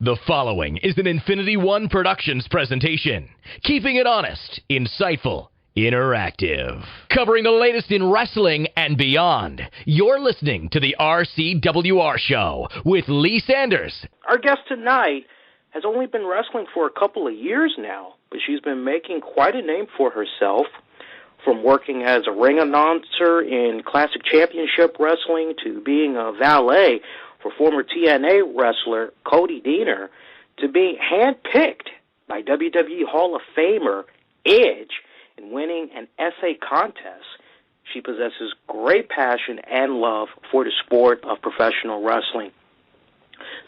The following is an Infinity One Productions presentation, keeping it honest, insightful, interactive. Covering the latest in wrestling and beyond, you're listening to the RCWR Show with Lee Sanders. Our guest tonight has only been wrestling for a couple of years now, but she's been making quite a name for herself, from working as a ring announcer in Classic Championship Wrestling to being a valet for former TNA wrestler Cody Deaner, to being handpicked by WWE Hall of Famer Edge and winning an essay contest. She possesses great passion and love for the sport of professional wrestling.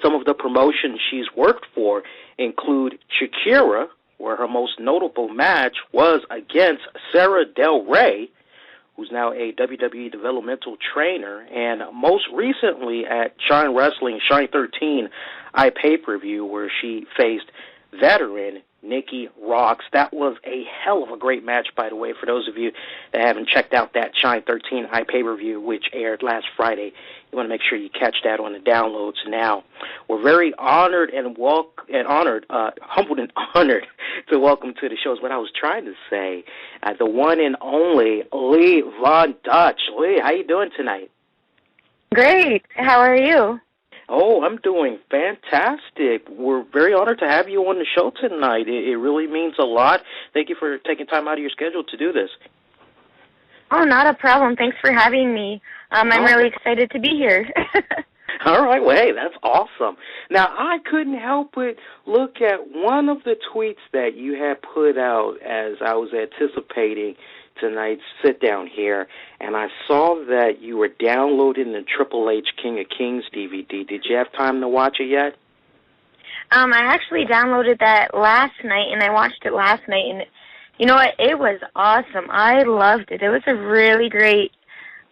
Some of the promotions she's worked for include Shakira, where her most notable match was against Sarah Del Rey, who's now a WWE developmental trainer, and most recently at Shine Wrestling, Shine 13 iPay-per-view, where she faced veteran Nikki Rocks. That was a hell of a great match, by the way, for those of you that haven't checked out that Shine 13 iPay-per-view, which aired last Friday. You want to make sure you catch that on the downloads now. We're very honored and humbled and honored to welcome to the show is what I was trying to say, the one and only Leah Von Dutch. Lee, how you doing tonight? Great. How are you? Oh, I'm doing fantastic. We're very honored to have you on the show tonight. It really means a lot. Thank you for taking time out of your schedule to do this. Oh, not a problem. Thanks for having me. I'm really excited to be here. All right, well, hey, that's awesome. Now, I couldn't help but look at one of the tweets that you had put out as I was anticipating tonight's sit-down here, and I saw that you were downloading the Triple H King of Kings DVD. Did you have time to watch it yet? I actually downloaded that last night, and I watched it last night, and you know what? It was awesome. I loved it. It was a really great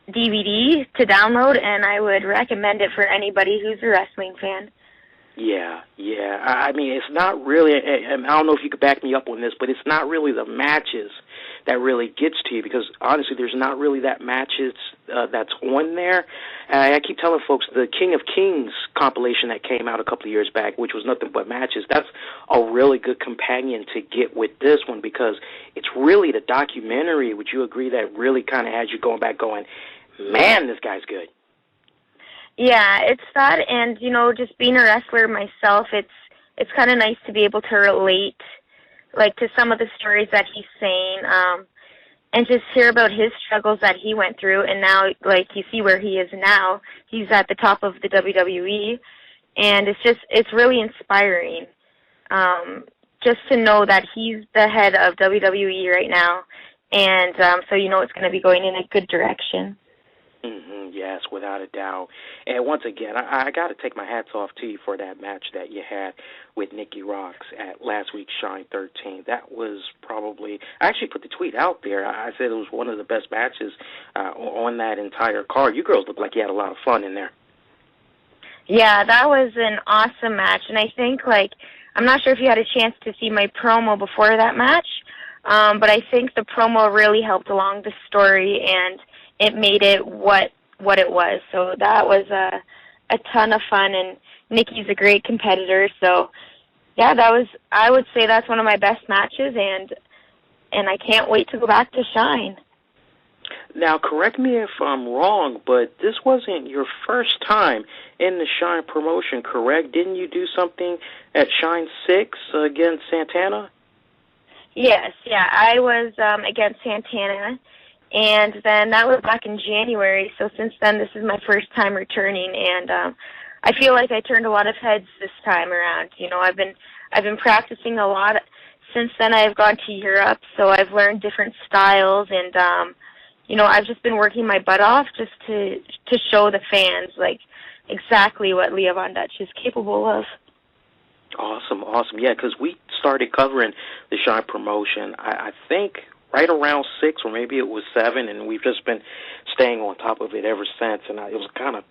DVD to download, and I would recommend it for anybody who's a wrestling fan. Yeah. I mean, it's not really, and I don't know if you could back me up on this, but it's not really the matches that really gets to you, because honestly, there's not really that matches that's on there. And I keep telling folks the King of Kings compilation that came out a couple of years back, which was nothing but matches, that's a really good companion to get with this one, because it's really the documentary, would you agree, that really kind of has you going back going, man, this guy's good. Yeah, it's that, and you know, just being a wrestler myself, it's kind of nice to be able to relate, like, to some of the stories that he's saying, and just hear about his struggles that he went through, and now, like, you see where he is now. He's at the top of the WWE, and it's really inspiring, just to know that he's the head of WWE right now, and so you know it's going to be going in a good direction. Yes, without a doubt. And once again, I got to take my hats off to you for that match that you had with Nikki Rocks at last week's Shine 13. That was probably, I actually put the tweet out there. I said it was one of the best matches on that entire card. You girls look like you had a lot of fun in there. Yeah, that was an awesome match. And I think, like, I'm not sure if you had a chance to see my promo before that match, but I think the promo really helped along the story, and it made it what it was. So that was a ton of fun, and Nikki's a great competitor. So yeah, I would say that's one of my best matches, and I can't wait to go back to Shine. Now, correct me if I'm wrong, but this wasn't your first time in the Shine promotion, correct? Didn't you do something at Shine 6 against Santana? Yes, yeah, I was against Santana, and then that was back in January, so since then this is my first time returning, and I feel like I turned a lot of heads this time around. You know, I've been practicing a lot. Since then I've gone to Europe, so I've learned different styles, and you know, I've just been working my butt off just to show the fans, like, exactly what Leah Von Dutch is capable of. Awesome. Yeah, because we started covering the Shine promotion, I think, right around 6, or maybe it was 7, and we've just been staying on top of it ever since. And it was kind of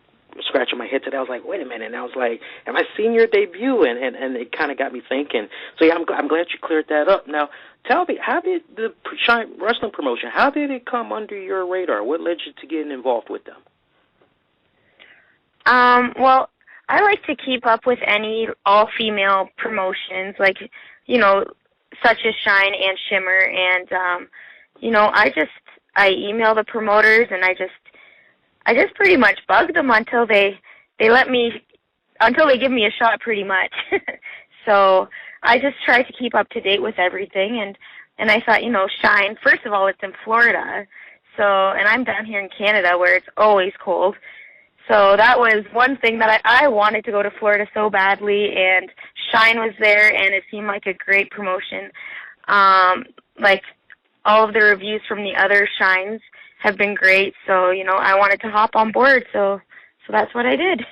scratching my head today. I was like, wait a minute. And I was like, am I seeing your debut? And it kind of got me thinking. So, yeah, I'm glad you cleared that up. Now, tell me, how did the Shine Wrestling promotion, how did it come under your radar? What led you to getting involved with them? Well, I like to keep up with any all-female promotions, like, you know, such as Shine and Shimmer, and, you know, I email the promoters, and I just pretty much bug them until they give me a shot, pretty much. So I just try to keep up to date with everything, and I thought, you know, Shine, first of all, it's in Florida, so, and I'm down here in Canada where it's always cold. So that was one thing that I wanted to go to Florida so badly, and Shine was there, and it seemed like a great promotion. Like, all of the reviews from the other Shines have been great, so, you know, I wanted to hop on board, so that's what I did.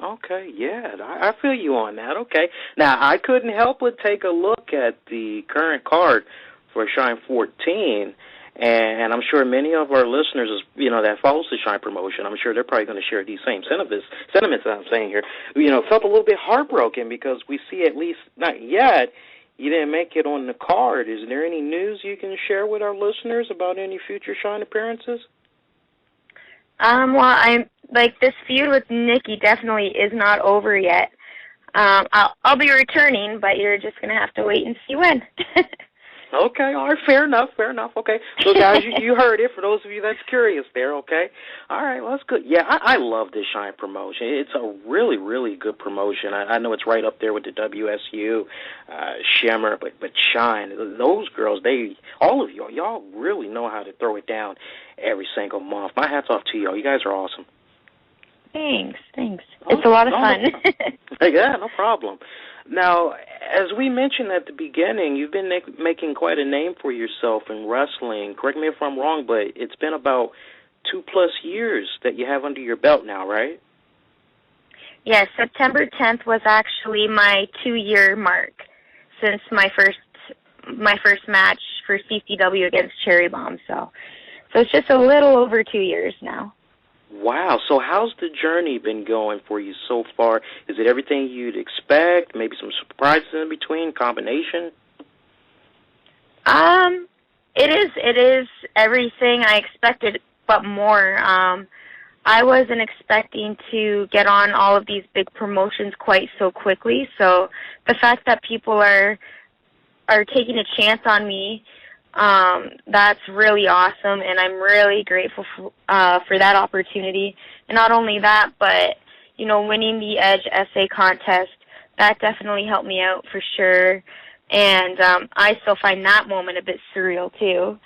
Okay, yeah, I feel you on that. Okay. Now, I couldn't help but take a look at the current card for Shine 14, and I'm sure many of our listeners, you know, that follows the Shine promotion, I'm sure they're probably going to share these same sentiments that I'm saying here, you know, felt a little bit heartbroken because we see, at least not yet, you didn't make it on the card. Is there any news you can share with our listeners about any future Shine appearances? Well, this feud with Nikki definitely is not over yet. I'll be returning, but you're just going to have to wait and see when. Okay, all right, fair enough, okay. So, guys, you heard it, for those of you that's curious there, okay? All right, well, that's good. Yeah, I love this Shine promotion. It's a really, really good promotion. I know it's right up there with the WSU, Shimmer, but Shine, those girls, all of y'all really know how to throw it down every single month. My hat's off to y'all. You guys are awesome. Thanks. It's a lot of fun. Yeah, no problem. Now, as we mentioned at the beginning, you've been making quite a name for yourself in wrestling. Correct me if I'm wrong, but it's been about 2+ years that you have under your belt now, right? Yes, September 10th was actually my 2-year mark since my first match for CCW against Cherry Bomb. So it's just a little over 2 years now. Wow. So how's the journey been going for you so far? Is it everything you'd expect? Maybe some surprises in between? Combination? It is everything I expected, but more. I wasn't expecting to get on all of these big promotions quite so quickly. So the fact that people are taking a chance on me, that's really awesome, and I'm really grateful for that opportunity. And not only that, but, you know, winning the Edge essay contest, that definitely helped me out for sure. And I still find that moment a bit surreal, too.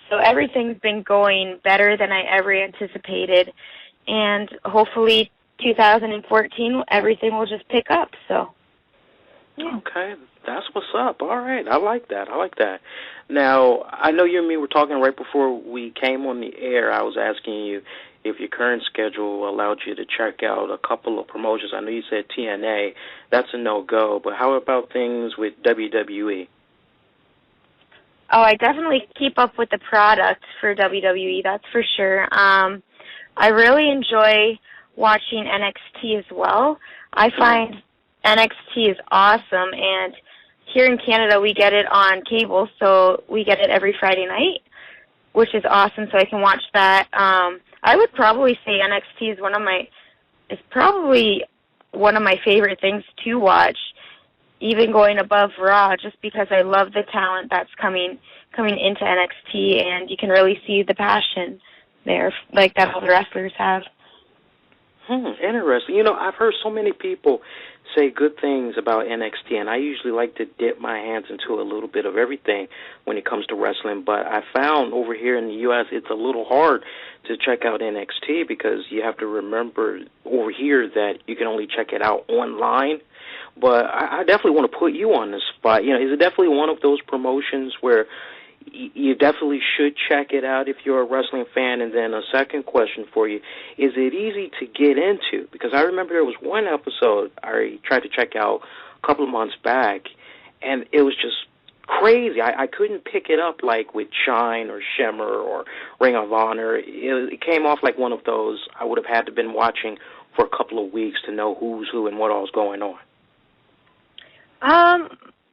So everything's been going better than I ever anticipated. And hopefully 2014, everything will just pick up, so. Yeah. Okay, that's what's up. All right, I like that. Now, I know you and me were talking right before we came on the air. I was asking you if your current schedule allowed you to check out a couple of promotions. I know you said TNA. That's a no-go, but how about things with WWE? Oh, I definitely keep up with the product for WWE, that's for sure. I really enjoy watching NXT as well. I find NXT is awesome, and here in Canada we get it on cable, so we get it every Friday night, which is awesome, so I can watch that. I would probably say NXT is probably one of my favorite things to watch, even going above Raw, just because I love the talent that's coming into NXT, and you can really see the passion there, like that all the wrestlers have. Interesting. You know, I've heard so many people say good things about NXT, and I usually like to dip my hands into a little bit of everything when it comes to wrestling, but I found over here in the U.S. it's a little hard to check out NXT because you have to remember over here that you can only check it out online. But I definitely want to put you on the spot. You know, is it definitely one of those promotions where you definitely should check it out if you're a wrestling fan? And then a second question for you, is it easy to get into? Because I remember there was one episode I tried to check out a couple of months back, and it was just crazy. I couldn't pick it up like with Shine or Shimmer or Ring of Honor. It came off like one of those I would have had to been watching for a couple of weeks to know who's who and what all's going on.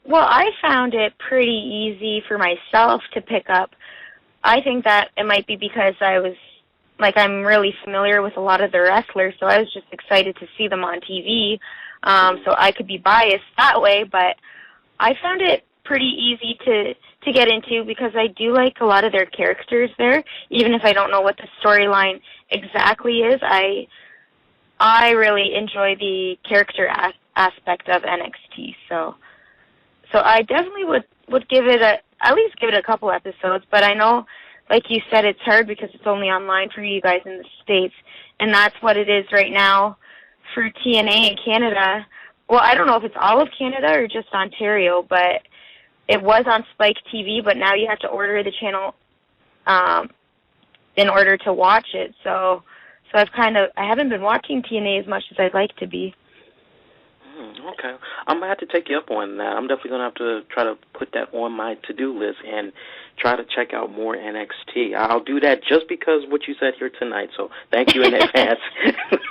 Well, I found it pretty easy for myself to pick up. I think that it might be because I was I'm really familiar with a lot of the wrestlers, so I was just excited to see them on TV, so I could be biased that way, but I found it pretty easy to get into because I do like a lot of their characters there, even if I don't know what the storyline exactly is. I really enjoy the character aspect of NXT, so I definitely would give it at least give it a couple episodes, but I know, like you said, it's hard because it's only online for you guys in the States, and that's what it is right now for TNA in Canada. Well, I don't know if it's all of Canada or just Ontario, but it was on Spike TV, but now you have to order the channel in order to watch it. So I haven't been watching TNA as much as I'd like to be. Okay. I'm going to have to take you up on that. I'm definitely going to have to try to put that on my to-do list and try to check out more NXT. I'll do that just because what you said here tonight, so thank you in advance.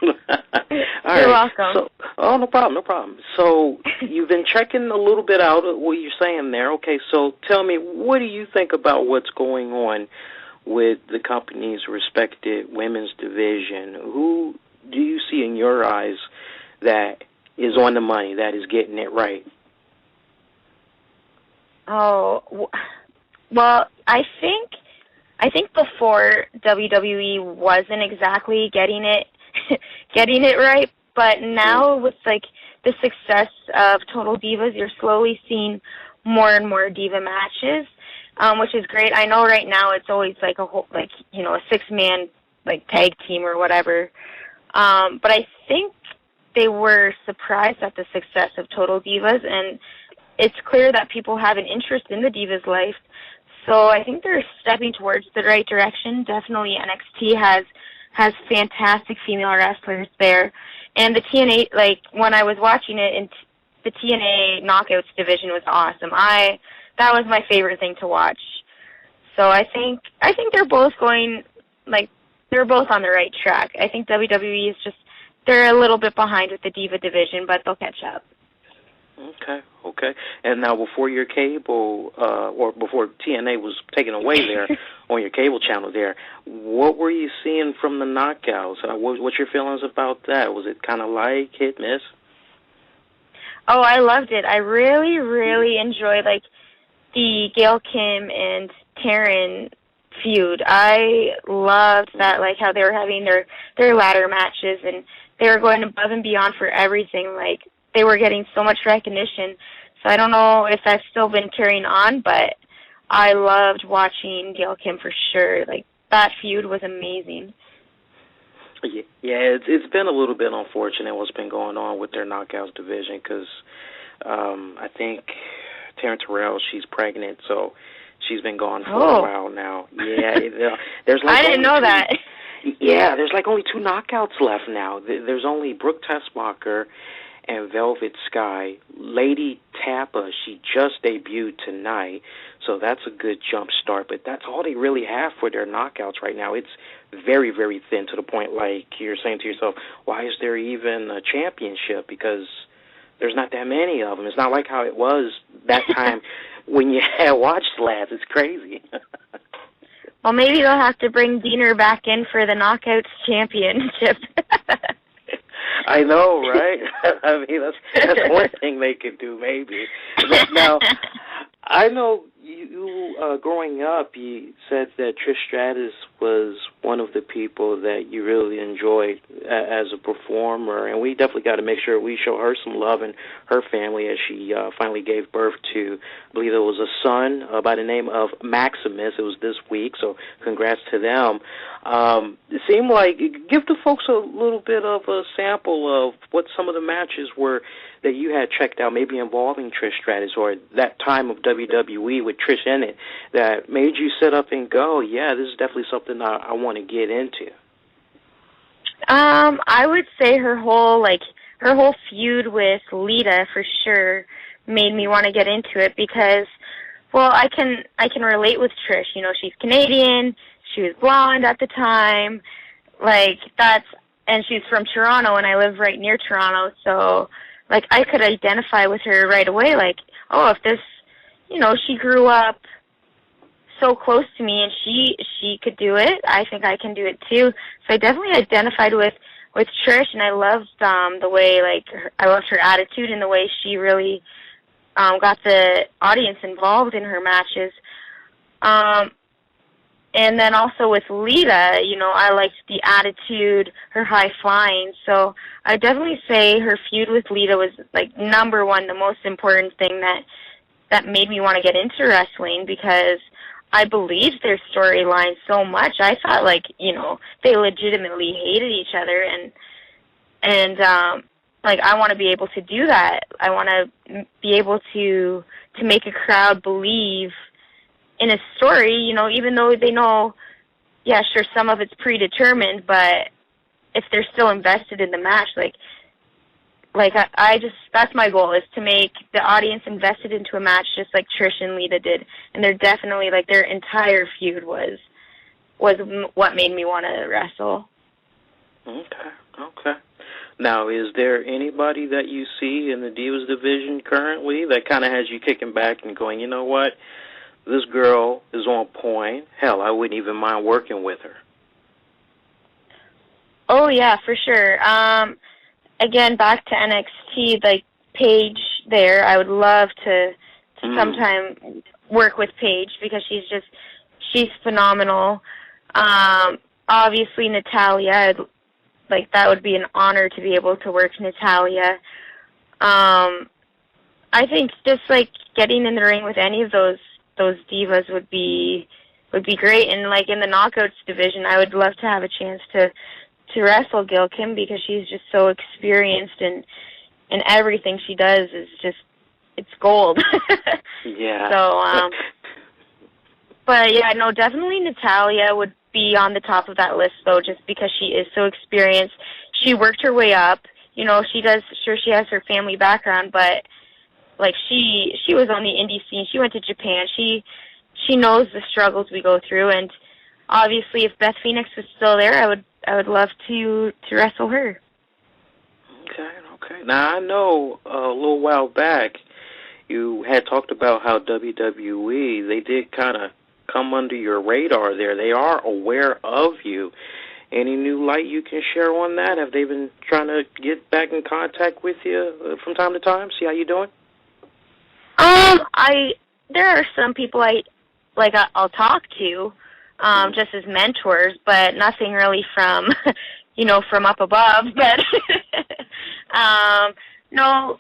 All You're right. welcome. No problem. So you've been checking a little bit out of what you're saying there. Okay, so tell me, what do you think about what's going on with the company's respected women's division? Who do you see in your eyes that is on the money, that is getting it right? Oh, well, I think before WWE wasn't exactly getting it right, but now with the success of Total Divas, you're slowly seeing more and more diva matches, which is great. I know right now it's always a whole a 6-man tag team or whatever, but I think they were surprised at the success of Total Divas, and it's clear that people have an interest in the Divas life. So I think they're stepping towards the right direction. Definitely NXT has fantastic female wrestlers there. And the TNA, when I was watching it, and the TNA Knockouts division was awesome. That was my favorite thing to watch. So I think they're both going, they're both on the right track. I think WWE is they're a little bit behind with the Diva division, but they'll catch up. Okay. And now before your cable, or before TNA was taken away there on your cable channel there, what were you seeing from the knockouts? What's your feelings about that? Was it kind of hit, miss? Oh, I loved it. I really, really enjoyed, the Gail Kim and Taryn feud. I loved that, how they were having their ladder matches, and they were going above and beyond for everything. They were getting so much recognition. So I don't know if that's still been carrying on, but I loved watching Gail Kim for sure. That feud was amazing. Yeah, it's been a little bit unfortunate what's been going on with their Knockouts division because I think Taryn Terrell, she's pregnant, so she's been gone for a while now. Yeah, there's I didn't know that. Yeah, there's only 2 knockouts left now. There's only Brooke Tessmacher and Velvet Sky. Lady Tappa, she just debuted tonight, so that's a good jump start, but that's all they really have for their knockouts right now. It's very, very thin to the point you're saying to yourself, why is there even a championship? Because there's not that many of them. It's not like how it was that time when you had watched last. It's crazy. Well, maybe they'll have to bring Diener back in for the Knockouts Championship. I know, right? I mean, that's one thing they could do, maybe. Now, I know you growing up, you said that Trish Stratus was one of the people that you really enjoyed as a performer, and we definitely got to make sure we show her some love and her family as she finally gave birth to, I believe it was a son by the name of Maximus. It was this week, so congrats to them. It seemed give the folks a little bit of a sample of what some of the matches were that you had checked out, maybe involving Trish Stratus or that time of WWE with Trish in it, that made you sit up and go, yeah, this is definitely something I want to get into. I would say her whole feud with Lita for sure made me want to get into it because, well, I can relate with Trish. She's Canadian. She was blonde at the time. And she's from Toronto, and I live right near Toronto, so I could identify with her right away. If this, she grew up so close to me, and she could do it. I think I can do it too. So I definitely identified with Trish, and I loved the way, like, I loved her attitude and the way she really got the audience involved in her matches. And then also with Lita, you know, I liked the attitude, her high flying. So I definitely say her feud with Lita was, like, number one, the most important thing that made me want to get into wrestling, because I believed their storyline so much. I thought, like, you know, they legitimately hated each other, and like, I want to be able to do that. I want to be able to make a crowd believe in a story, you know, even though they know, yeah, sure, some of it's predetermined, but if they're still invested in the match, like I just, that's my goal, is to make the audience invested into a match just like Trish and Lita did. And they're definitely, like, their entire feud was what made me want to wrestle. Okay. Now, is there anybody that you see in the Divas division currently that kind of has you kicking back and going, you know what, this girl is on point. Hell, I wouldn't even mind working with her. Oh, yeah, for sure. Again, back to NXT, like, Paige there, I would love to sometime work with Paige, because she's phenomenal. Obviously, Natalya, like, that would be an honor to be able to work Natalya. I think just, like, getting in the ring with any of those divas would be great. And, like, in the Knockouts division, I would love to have a chance to wrestle Gail Kim, because she's just so experienced, and everything she does is just, it's gold. Yeah. So, but yeah, no, definitely Natalya would be on the top of that list, though, just because she is so experienced. She worked her way up. You know, she has her family background, but, like, she was on the indie scene. She went to Japan. She knows the struggles we go through, and obviously, if Beth Phoenix was still there, I would love to wrestle her. Okay. Now, I know a little while back you had talked about how WWE, they did kind of come under your radar there. They are aware of you. Any new light you can share on that? Have they been trying to get back in contact with you from time to time? See how you're doing? There are some people I'll talk to, just as mentors, but nothing really from, you know, from up above. But no,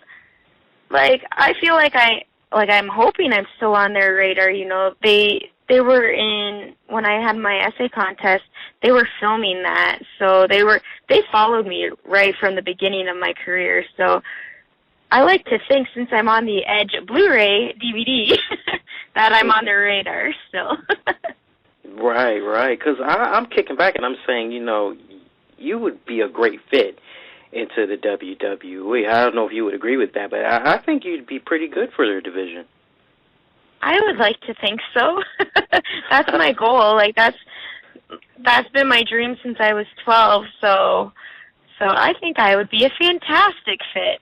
like, I feel like I'm hoping I'm still on their radar. You know, they were in, when I had my essay contest, they were filming that, so they followed me right from the beginning of my career. So I like to think, since I'm on the Edge Blu-ray DVD, that I'm on their radar still. Right. Because I'm kicking back and I'm saying, you know, you would be a great fit into the WWE. I don't know if you would agree with that, but I think you'd be pretty good for their division. I would like to think so. That's my goal. Like, that's been my dream since I was 12. So I think I would be a fantastic fit.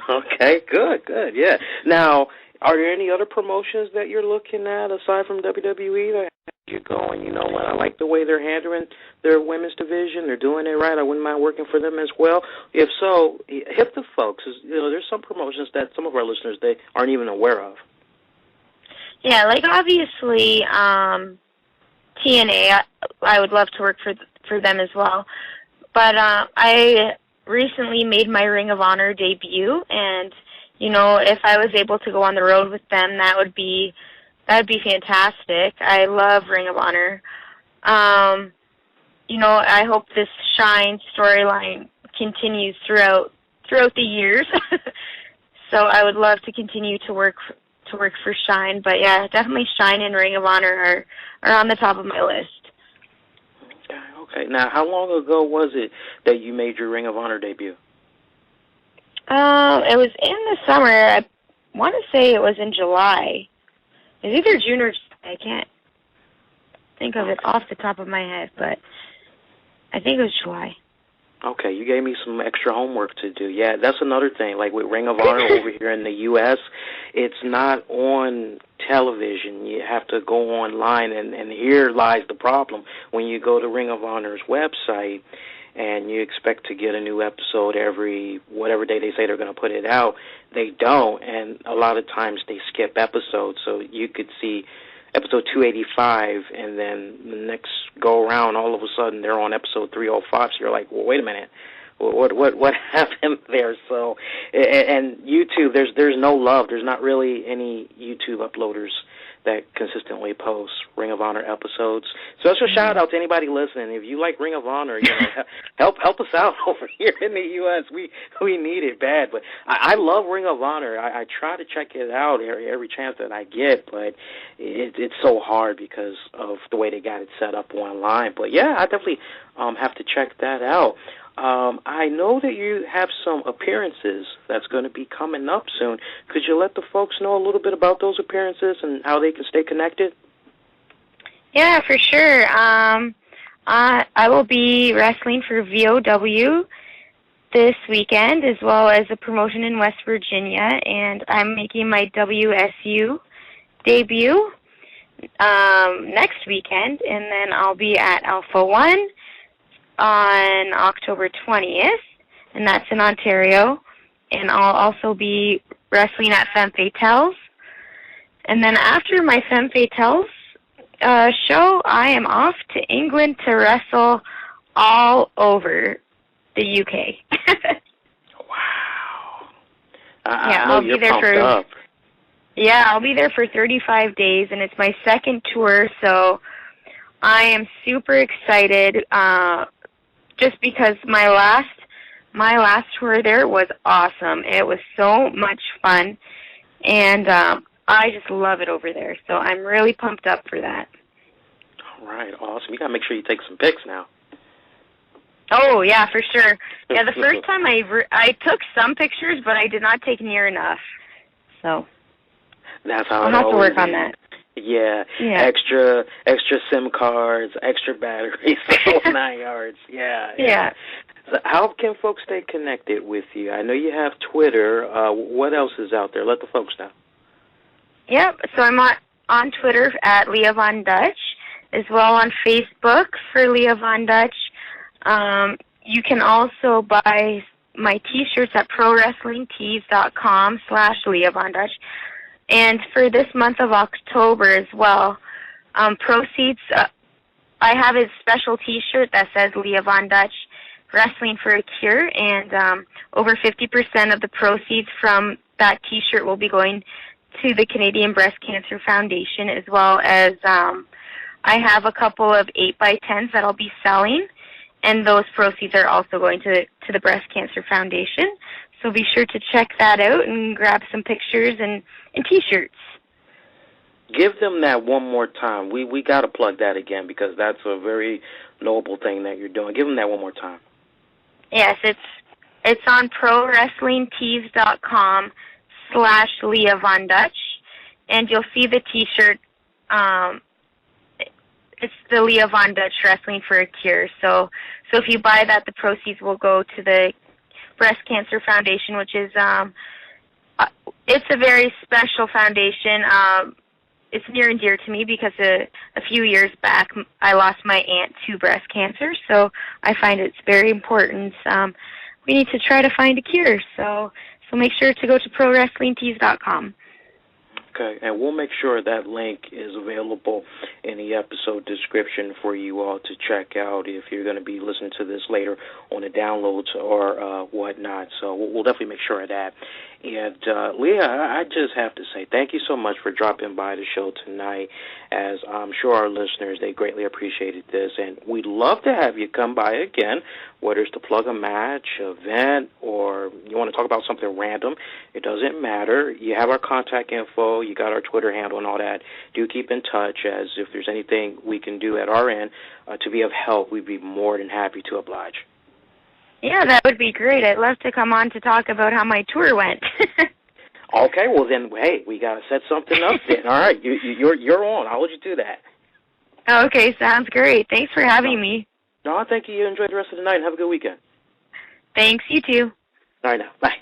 Okay, good, yeah. Now, are there any other promotions that you're looking at aside from WWE that you're going, you know what, I like the way they're handling their women's division. They're doing it right. I wouldn't mind working for them as well. If so, hip the folks. You know, there's some promotions that some of our listeners, they aren't even aware of. Yeah, like, obviously, TNA, I would love to work for them as well. But I recently made my Ring of Honor debut, and, you know, if I was able to go on the road with them, that would be fantastic. I love Ring of Honor. You know, I hope this Shine storyline continues throughout the years. So I would love to continue to work for Shine. But yeah, definitely Shine and Ring of Honor are on the top of my list. Okay. Now, how long ago was it that you made your Ring of Honor debut? It was in the summer. I want to say it was in July. It was either June or July. I can't think of it off the top of my head, but I think it was July. Okay, you gave me some extra homework to do. Yeah, that's another thing. Like with Ring of Honor over here in the U.S., it's not on television. You have to go online, and here lies the problem. When you go to Ring of Honor's website and you expect to get a new episode every whatever day they say they're going to put it out, they don't, and a lot of times they skip episodes. So you could see episode 285, and then the next go around, all of a sudden they're on episode 305. So you're like, well, wait a minute, what happened there? So, and YouTube, there's no love. There's not really any YouTube uploaders that consistently post Ring of Honor episodes. So that's a shout out to anybody listening. If you like Ring of Honor, help us out over here in the U.S. We need it bad. But I love Ring of Honor. I try to check it out every chance that I get, but it's so hard because of the way they got it set up online. But yeah, I definitely have to check that out. I know that you have some appearances that's going to be coming up soon. Could you let the folks know a little bit about those appearances and how they can stay connected? Yeah, for sure. I will be wrestling for VOW this weekend, as well as a promotion in West Virginia, and I'm making my WSU debut next weekend, and then I'll be at Alpha One on October 20th, and that's in Ontario. And I'll also be wrestling at Femme Fatales. And then after my Femme Fatales show, I am off to England to wrestle all over the UK. Wow. I'll be there for Yeah, I'll be there for 35 days, and it's my second tour, so I am super excited. Just because my last tour there was awesome. It was so much fun, and I just love it over there. So I'm really pumped up for that. All right, awesome. You got to make sure you take some pics now. Oh, yeah, for sure. Yeah, the first time I took some pictures, but I did not take near enough. So that's how I'll have to work on that. Yeah, extra SIM cards, extra batteries, all 9 yards. Yeah. So how can folks stay connected with you? I know you have Twitter. What else is out there? Let the folks know. Yep. So I'm on Twitter at Leah Von Dutch, as well on Facebook for Leah Von Dutch. You can also buy my T-shirts at prowrestlingtees.com/Leah Von Dutch. And for this month of October as well, proceeds, I have a special T-shirt that says Leah Von Dutch, Wrestling for a Cure, and over 50% of the proceeds from that T-shirt will be going to the Canadian Breast Cancer Foundation, as well as I have a couple of 8x10s that I'll be selling, and those proceeds are also going to the Breast Cancer Foundation. So be sure to check that out and grab some pictures and T-shirts. Give them that one more time. We got to plug that again because that's a very noble thing that you're doing. Give them that one more time. Yes, it's on prowrestlingtees.com/Leah Von Dutch, and you'll see the T-shirt. It's the Leah Von Dutch Wrestling for a Cure. So if you buy that, the proceeds will go to the Breast Cancer Foundation, which is it's a very special foundation. It's near and dear to me because a few years back I lost my aunt to breast cancer, so I find it's very important. We need to try to find a cure, so make sure to go to prowrestlingtees.com. Okay, and we'll make sure that link is available in the episode description for you all to check out if you're going to be listening to this later on the downloads or whatnot. So we'll definitely make sure of that. And, Leah, I just have to say thank you so much for dropping by the show tonight, as I'm sure our listeners, they greatly appreciated this. And we'd love to have you come by again, whether it's to plug a match, event, or you want to talk about something random. It doesn't matter. You have our contact info. You got our Twitter handle and all that. Do keep in touch, as if there's anything we can do at our end to be of help, we'd be more than happy to oblige. Yeah, that would be great. I'd love to come on to talk about how my tour went. Okay, well then, hey, we got to set something up then. All right, you're on. I'll let you do that. Okay, sounds great. Thanks for having me. No, thank you. You enjoy the rest of the night and have a good weekend. Thanks, you too. All right now. Bye.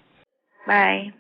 Bye.